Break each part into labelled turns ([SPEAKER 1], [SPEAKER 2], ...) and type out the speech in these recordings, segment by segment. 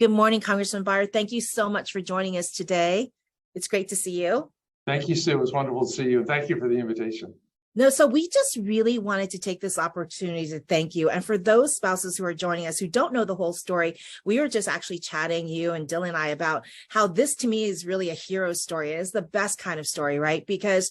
[SPEAKER 1] Good morning, Congressman Beyer. Thank you so much for joining us today. It's great to see you.
[SPEAKER 2] Thank you, Sue. It was wonderful to see you. Thank you for the invitation.
[SPEAKER 1] No, so we just really wanted to take this opportunity to thank you. And for those spouses who are joining us who don't know the whole story, we were just actually chatting, you and Dylan and I, about how this to me is really a hero story. It is the best kind of story, right? Because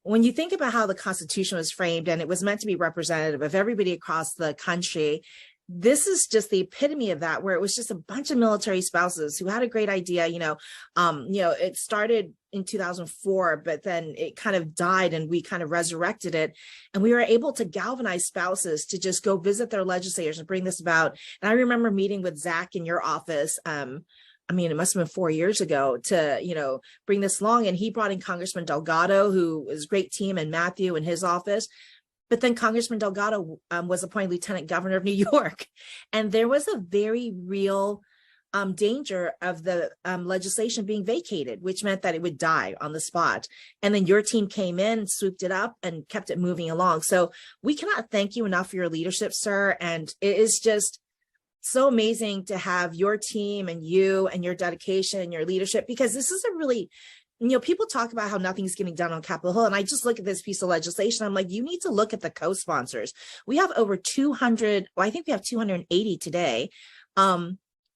[SPEAKER 1] when you think about how the Constitution was framed and it was meant to be representative of everybody across the country, this is just the epitome of that, where it was just a bunch of military spouses who had a great idea. It started in 2004, but then it kind of died and we kind of resurrected it. And we were able to galvanize spouses to just go visit their legislators and bring this about. And I remember meeting with Zach in your office. It must have been 4 years ago to, bring this along. And he brought in Congressman Delgado, who was a great team, and Matthew in his office. But then Congressman Delgado was appointed Lieutenant Governor of New York. And there was a very real danger of the legislation being vacated, which meant that it would die on the spot. And then your team came in, swooped it up, and kept it moving along. So we cannot thank you enough for your leadership, sir. And it is just so amazing to have your team and you and your dedication and your leadership, because this is a really, people talk about how nothing's getting done on Capitol Hill. And I just look at this piece of legislation. I'm like, you need to look at the co-sponsors. We have over 200, I think we have 280 today,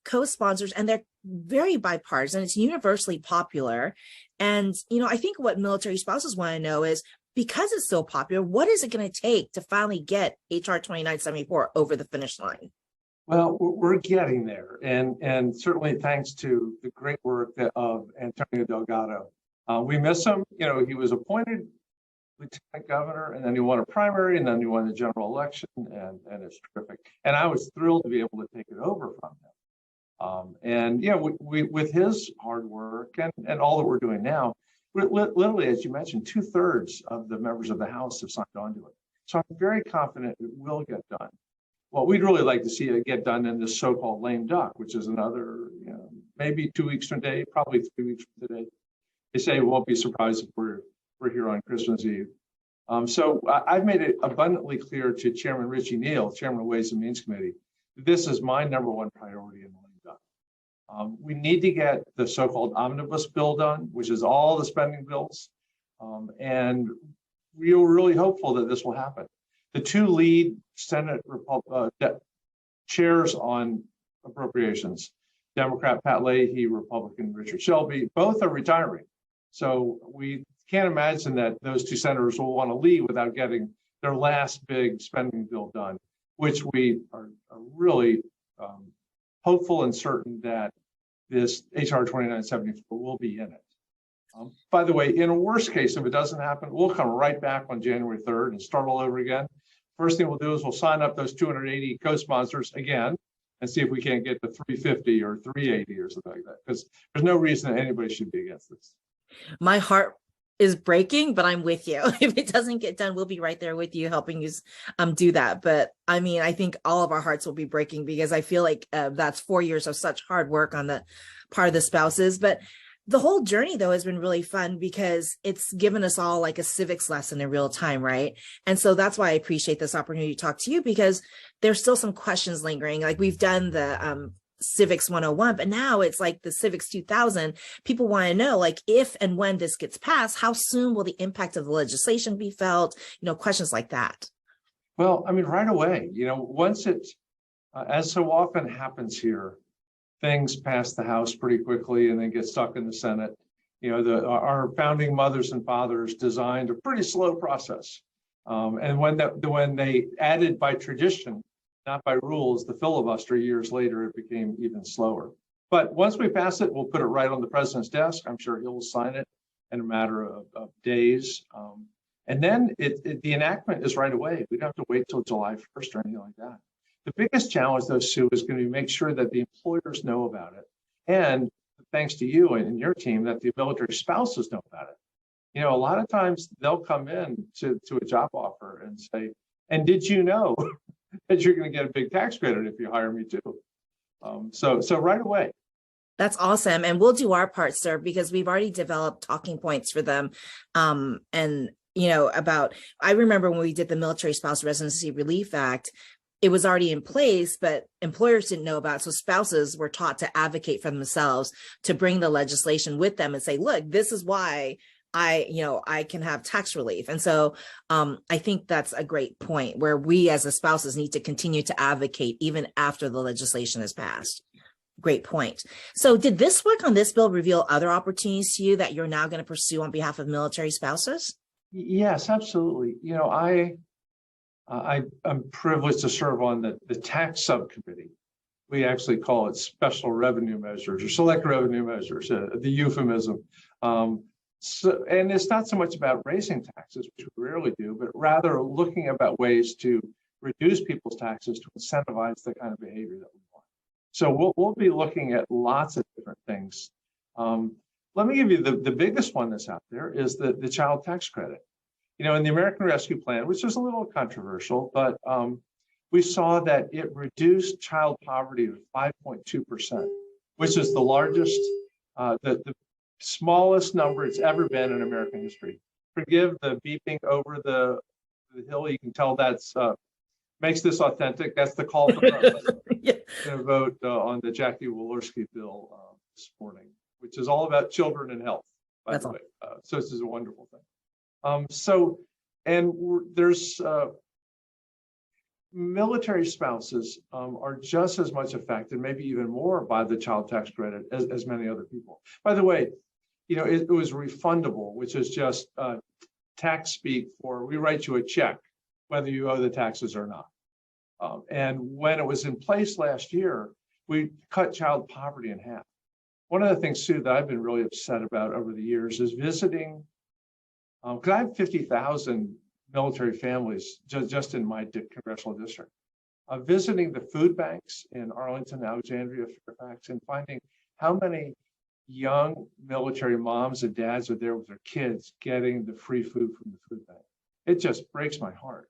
[SPEAKER 1] co-sponsors, and they're very bipartisan. It's universally popular. And, I think what military spouses want to know is, because it's so popular, what is it going to take to finally get HR 2974 over the finish line?
[SPEAKER 2] Well, we're getting there, and certainly thanks to the great work of Antonio Delgado. We miss him. He was appointed lieutenant governor, and then he won a primary, and then he won the general election, and it's terrific. And I was thrilled to be able to take it over from him. We with his hard work and all that we're doing now, literally, as you mentioned, 2/3 of the members of the House have signed on to it. So I'm very confident it will get done. Well, we'd really like to see it get done in this so-called lame duck, which is another, maybe 2 weeks from today, probably 3 weeks from today. They say it won't be surprised if we're here on Christmas Eve. So I've made it abundantly clear to Chairman Richie Neal, Chairman of Ways and Means Committee, this is my number one priority in the lame duck. We need to get the so-called omnibus bill done, which is all the spending bills. And we're really hopeful that this will happen. The two lead Senate chairs on appropriations, Democrat Pat Leahy, Republican Richard Shelby, both are retiring. So we can't imagine that those two senators will want to leave without getting their last big spending bill done, which we are really hopeful and certain that this HR 2974 will be in it. By the way, in a worst case, if it doesn't happen, we'll come right back on January 3rd and start all over again. First thing we'll do is we'll sign up those 280 co-sponsors again and see if we can't get to 350 or 380 or something like that, because there's no reason that anybody should be against this.
[SPEAKER 1] My heart is breaking, but I'm with you. If it doesn't get done, we'll be right there with you, helping you do that. But I think all of our hearts will be breaking, because I feel like that's 4 years of such hard work on the part of the spouses. But the whole journey, though, has been really fun, because it's given us all like a civics lesson in real time, right? And so that's why I appreciate this opportunity to talk to you, because there's still some questions lingering. Like, we've done the Civics 101, but now it's like the Civics 2000. People want to know, like, if and when this gets passed, how soon will the impact of the legislation be felt? Questions like that.
[SPEAKER 2] Well, right away, once it, as so often happens here, things pass the House pretty quickly and then get stuck in the Senate. Our founding mothers and fathers designed a pretty slow process. And when they added by tradition, not by rules, the filibuster years later, it became even slower. But once we pass it, we'll put it right on the president's desk. I'm sure he'll sign it in a matter of days. And then the enactment is right away. We don't have to wait till July 1st or anything like that. The biggest challenge, though, Sue, is going to be make sure that the employers know about it. And thanks to you and your team, that the military spouses know about it. A lot of times they'll come in to a job offer and say, and did you know that you're going to get a big tax credit if you hire me too? So right away.
[SPEAKER 1] That's awesome. And we'll do our part, sir, because we've already developed talking points for them. I remember when we did the Military Spouse Residency Relief Act, it was already in place, but employers didn't know about it. So spouses were taught to advocate for themselves, to bring the legislation with them and say, look, this is why I can have tax relief. And so I think that's a great point, where we as the spouses need to continue to advocate even after the legislation is passed. Great point. So did this work on this bill reveal other opportunities to you that you're now going to pursue on behalf of military spouses?
[SPEAKER 2] Yes, absolutely. I'm privileged to serve on the tax subcommittee. We actually call it special revenue measures or select revenue measures, the euphemism. And it's not so much about raising taxes, which we rarely do, but rather looking about ways to reduce people's taxes to incentivize the kind of behavior that we want. So we'll be looking at lots of different things. Let me give you the biggest one that's out there is the child tax credit. In the American Rescue Plan, which is a little controversial, but we saw that it reduced child poverty to 5.2%, which is the largest, the smallest number it's ever been in American history. Forgive the beeping over the hill. You can tell that's makes this authentic. That's the call for the vote on the Jackie Walorski bill this morning, which is all about children and health, by the way. So this is a wonderful thing. There's military spouses are just as much affected, maybe even more, by the child tax credit as many other people. By the way, it was refundable, which is just tax speak for we write you a check, whether you owe the taxes or not. And when it was in place last year, we cut child poverty in half. One of the things, Sue, that I've been really upset about over the years is visiting, because I have 50,000 military families just in my congressional district, visiting the food banks in Arlington, Alexandria, Fairfax, and finding how many young military moms and dads are there with their kids getting the free food from the food bank. It just breaks my heart.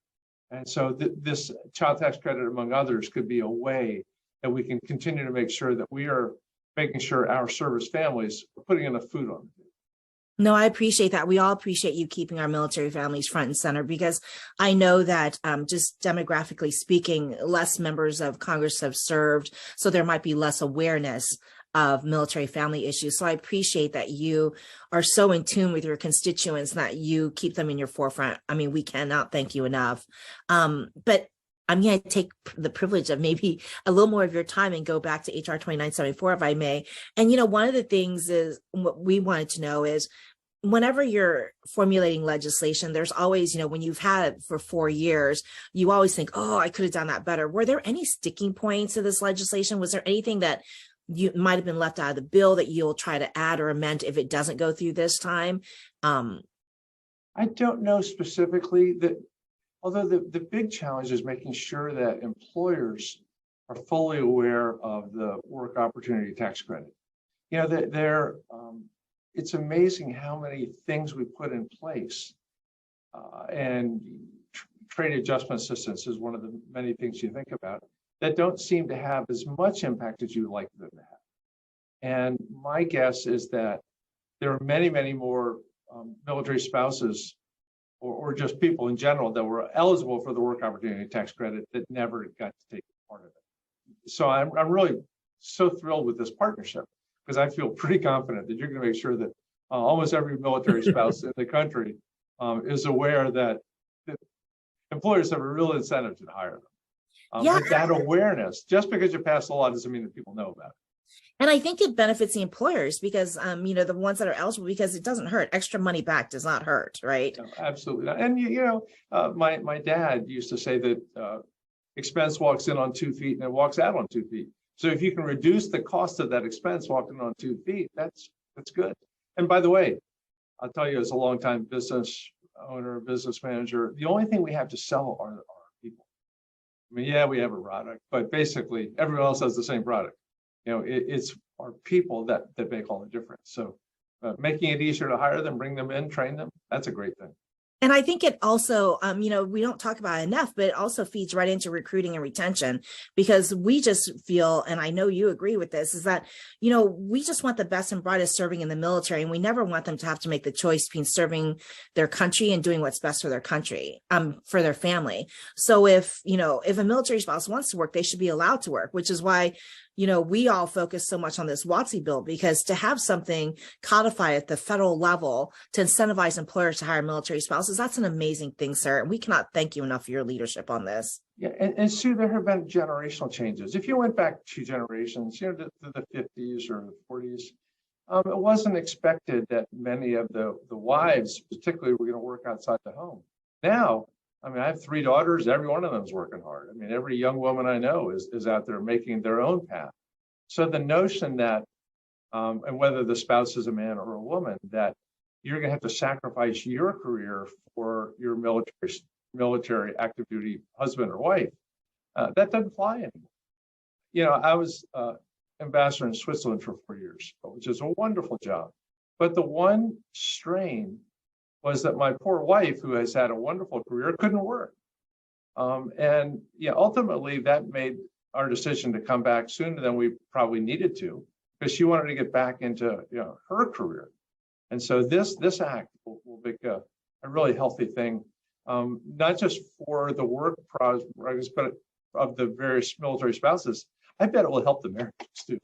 [SPEAKER 2] And so this child tax credit, among others, could be a way that we can continue to make sure that we are making sure our service families are putting enough food on the table.
[SPEAKER 1] No, I appreciate that. We all appreciate you keeping our military families front and center, because I know that just demographically speaking, less members of Congress have served, so there might be less awareness of military family issues. So I appreciate that you are so in tune with your constituents, that you keep them in your forefront. I mean, we cannot thank you enough. But I'm going to take the privilege of maybe a little more of your time and go back to HR 2974, if I may. And, one of the things is what we wanted to know is, whenever you're formulating legislation, there's always, when you've had it for 4 years, you always think, oh, I could have done that better. Were there any sticking points to this legislation? Was there anything that you might have been left out of the bill that you'll try to add or amend if it doesn't go through this time?
[SPEAKER 2] I don't know specifically that. Although the big challenge is making sure that employers are fully aware of the work opportunity tax credit. It's amazing how many things we put in place, and trade adjustment assistance is one of the many things you think about that don't seem to have as much impact as you'd like them to have. And my guess is that there are many, many more military spouses or just people in general that were eligible for the work opportunity tax credit that never got to take part of it. So I'm really so thrilled with this partnership, because I feel pretty confident that you're going to make sure that almost every military spouse in the country is aware that employers have a real incentive to hire them. But that awareness, just because you pass a law doesn't mean that people know about it.
[SPEAKER 1] And I think it benefits the employers, because, the ones that are eligible, because it doesn't hurt. Extra money back does not hurt, right?
[SPEAKER 2] No, absolutely not. And, my dad used to say that expense walks in on 2 feet and it walks out on 2 feet. So if you can reduce the cost of that expense walking on 2 feet, that's good. And by the way, I'll tell you, as a longtime business owner, business manager, the only thing we have to sell are people. I mean, yeah, we have a product, but basically everyone else has the same product. It's our people that make all the difference. So making it easier to hire them, bring them in, train them, that's a great thing.
[SPEAKER 1] And I think it also, we don't talk about it enough, but it also feeds right into recruiting and retention, because we just feel, and I know you agree with this, is that, we just want the best and brightest serving in the military. And we never want them to have to make the choice between serving their country and doing what's best for their country, for their family. So if a military spouse wants to work, they should be allowed to work, which is why we all focus so much on this WOTC bill, because to have something codified at the federal level to incentivize employers to hire military spouses, that's an amazing thing, sir. And we cannot thank you enough for your leadership on this.
[SPEAKER 2] Yeah, and Sue, there have been generational changes. If you went back 2 generations, to the 50s or the 40s, it wasn't expected that many of the wives, particularly, were going to work outside the home. Now, I have 3 daughters. Every one of them is working hard. Every young woman I know is out there making their own path. So the notion that, and whether the spouse is a man or a woman, that you're going to have to sacrifice your career for your military active duty husband or wife, that doesn't fly anymore. I was ambassador in Switzerland for 4 years, which is a wonderful job. But the one strain was that my poor wife, who has had a wonderful career, couldn't work. Ultimately that made our decision to come back sooner than we probably needed to, because she wanted to get back into her career. And so this act will make a really healthy thing, not just for the work progress, but of the various military spouses. I bet it will help the marriages too.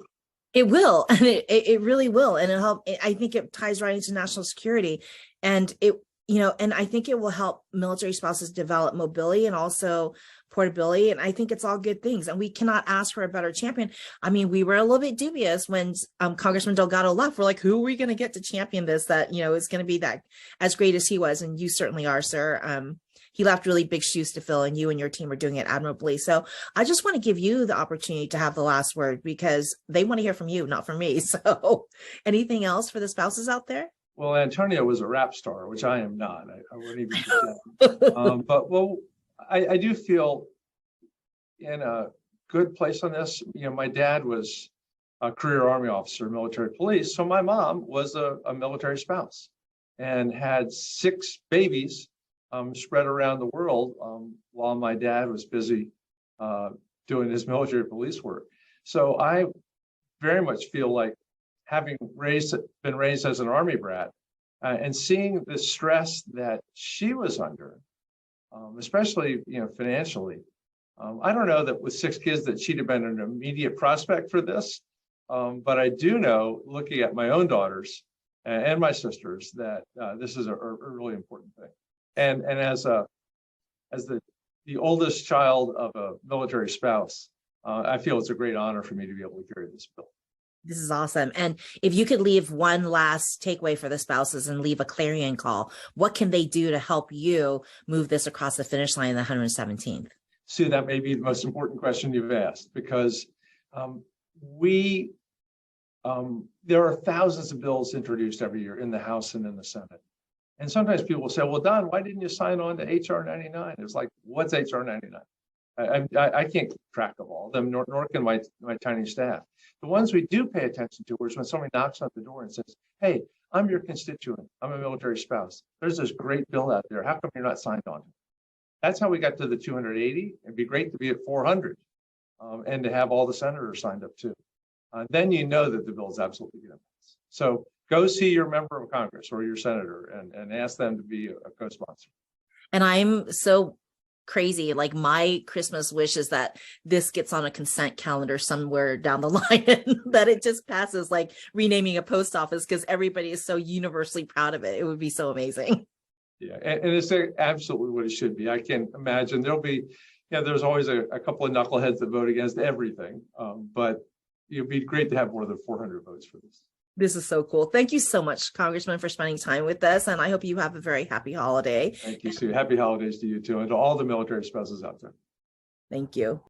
[SPEAKER 1] It will, and it really will, and it'll help. I think it ties right into national security, and and I think it will help military spouses develop mobility and also portability. And I think it's all good things, and we cannot ask for a better champion. We were a little bit dubious when Congressman Delgado left. We're like, who are we going to get to champion this? That is going to be that as great as he was, and you certainly are, sir. He left really big shoes to fill, and you and your team are doing it admirably. So I just want to give you the opportunity to have the last word, because they want to hear from you, not from me. So anything else for the spouses out there?
[SPEAKER 2] Well, Antonio was a rap star, which I am not. I wouldn't even pretend. I do feel in a good place on this. My dad was a career Army officer, military police. So my mom was a military spouse and had 6 babies spread around the world while my dad was busy doing his military police work. So I very much feel like, having been raised as an Army brat and seeing the stress that she was under, especially financially. I don't know that with 6 kids that she'd have been an immediate prospect for this, but I do know, looking at my own daughters and my sisters, that this is a really important thing. And as the oldest child of a military spouse, I feel it's a great honor for me to be able to carry this bill.
[SPEAKER 1] This is awesome. And if you could leave one last takeaway for the spouses and leave a clarion call, what can they do to help you move this across the finish line in the 117th?
[SPEAKER 2] Sue, that may be the most important question you've asked, because there are thousands of bills introduced every year in the House and in the Senate. And sometimes people will say, well, Don, why didn't you sign on to HR 99? It's like, what's HR 99? I can't keep track of all of them, nor can my tiny staff. The ones we do pay attention to is when somebody knocks on the door and says, hey, I'm your constituent. I'm a military spouse. There's this great bill out there. How come you're not signed on? That's how we got to the 280. It'd be great to be at 400 and to have all the senators signed up too. Then you know that the bill is absolutely going to pass. So go see your member of Congress or your senator and ask them to be a co-sponsor.
[SPEAKER 1] And I'm so crazy. Like, my Christmas wish is that this gets on a consent calendar somewhere down the line, and that it just passes, like renaming a post office, because everybody is so universally proud of it. It would be so amazing.
[SPEAKER 2] Yeah, and it's absolutely what it should be. I can imagine there'll be, there's always a couple of knuckleheads that vote against everything, but it'd be great to have more than 400 votes for this.
[SPEAKER 1] This is so cool. Thank you so much, Congressman, for spending time with us. And I hope you have a very happy holiday.
[SPEAKER 2] Thank you, Sue. Happy holidays to you too, and to all the military spouses out there.
[SPEAKER 1] Thank you.